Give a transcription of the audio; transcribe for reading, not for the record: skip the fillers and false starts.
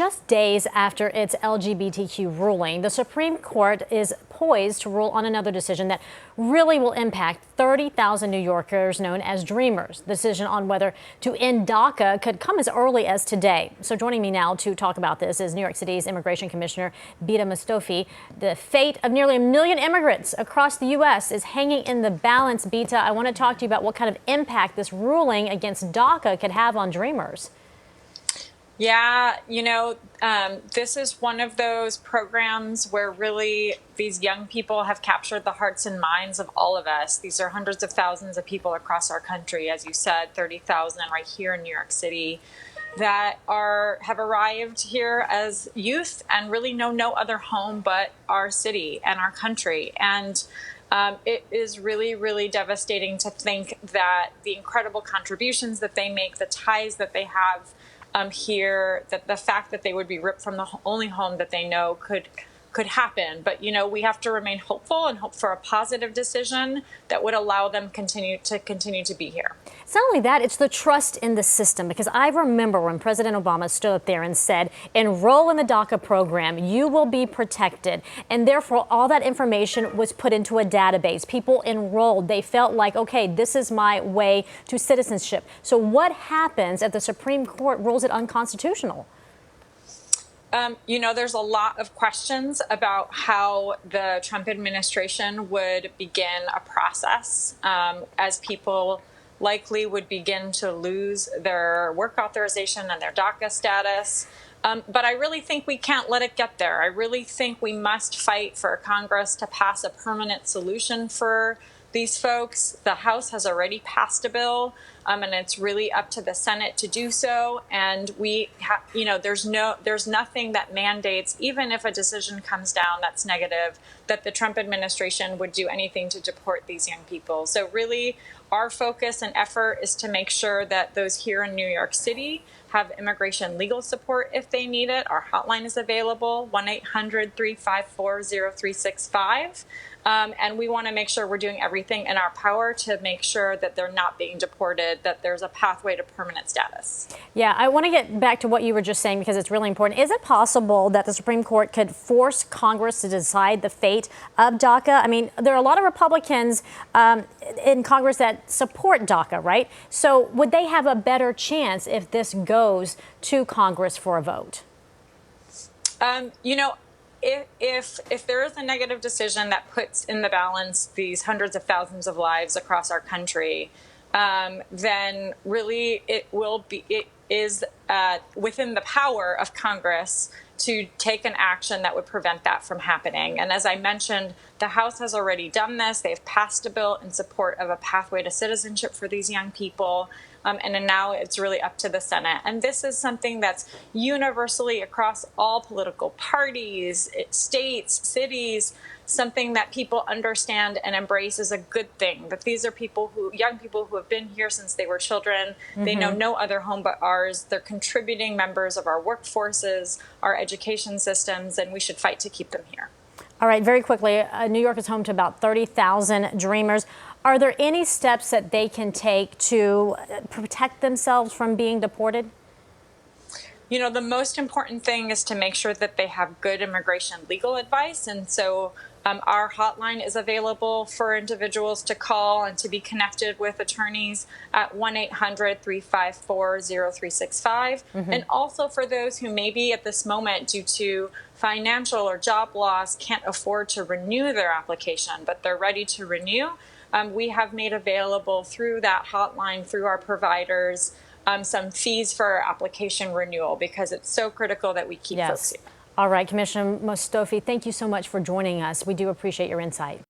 just days after its LGBTQ ruling, the Supreme Court is poised to rule on another decision that really will impact 30,000 New Yorkers known as Dreamers. The decision on whether to end DACA could come as early as today. So joining me now to talk about this is New York City's Immigration Commissioner Bitta Mostofi. The fate of nearly 1 million immigrants across the U.S. is hanging in the balance. Bitta, I want to talk to you about what kind of impact this ruling against DACA could have on Dreamers. Yeah, this is one of those programs where really these young people have captured the hearts and minds of all of us. These are hundreds of thousands of people across our country, as you said, 30,000 right here in New York City, that have arrived here as youth and really know no other home but our city and our country. And it is really, really devastating to think that the incredible contributions that they make, the ties that they have here, that the fact that they would be ripped from the only home that they know could happen. But, we have to remain hopeful and hope for a positive decision that would allow them continue to be here. It's not only that, it's the trust in the system, because I remember when President Obama stood up there and said, enroll in the DACA program, you will be protected. And therefore, all that information was put into a database. People enrolled. They felt like, okay, this is my way to citizenship. So what happens if the Supreme Court rules it unconstitutional? There's a lot of questions about how the Trump administration would begin a process as people likely would begin to lose their work authorization and their DACA status. But I really think we can't let it get there. I really think we must fight for Congress to pass a permanent solution for these folks. The House has already passed a bill, and it's really up to the Senate to do so. And there's nothing that mandates, even if a decision comes down that's negative, that the Trump administration would do anything to deport these young people. So really, our focus and effort is to make sure that those here in New York City have immigration legal support if they need it. Our hotline is available, 1-800-354-0365. And we want to make sure we're doing everything in our power to make sure that they're not being deported, that there's a pathway to permanent status. Yeah, I want to get back to what you were just saying, because it's really important. Is it possible that the Supreme Court could force Congress to decide the fate of DACA? I mean, there are a lot of Republicans in Congress that support DACA, right? So would they have a better chance if this goes to Congress for a vote? If there is a negative decision that puts in the balance these hundreds of thousands of lives across our country, then really it is within the power of Congress to take an action that would prevent that from happening. And as I mentioned, the House has already done this. They've passed a bill in support of a pathway to citizenship for these young people. And now it's really up to the Senate. And this is something that's universally across all political parties, states, cities, something that people understand and embrace as a good thing. That these are young people who have been here since they were children. Mm-hmm. They know no other home but ours. They're contributing members of our workforces, our education systems, and we should fight to keep them here. All right, very quickly, New York is home to about 30,000 Dreamers. Are there any steps that they can take to protect themselves from being deported? The most important thing is to make sure that they have good immigration legal advice. And so our hotline is available for individuals to call and to be connected with attorneys at 1-800-354-0365. Mm-hmm. And also for those who maybe at this moment, due to financial or job loss, can't afford to renew their application, but they're ready to renew. We have made available through that hotline, through our providers, some fees for our application renewal, because it's so critical that we keep folks here. All right, Commissioner Mostofi, thank you so much for joining us. We do appreciate your insight.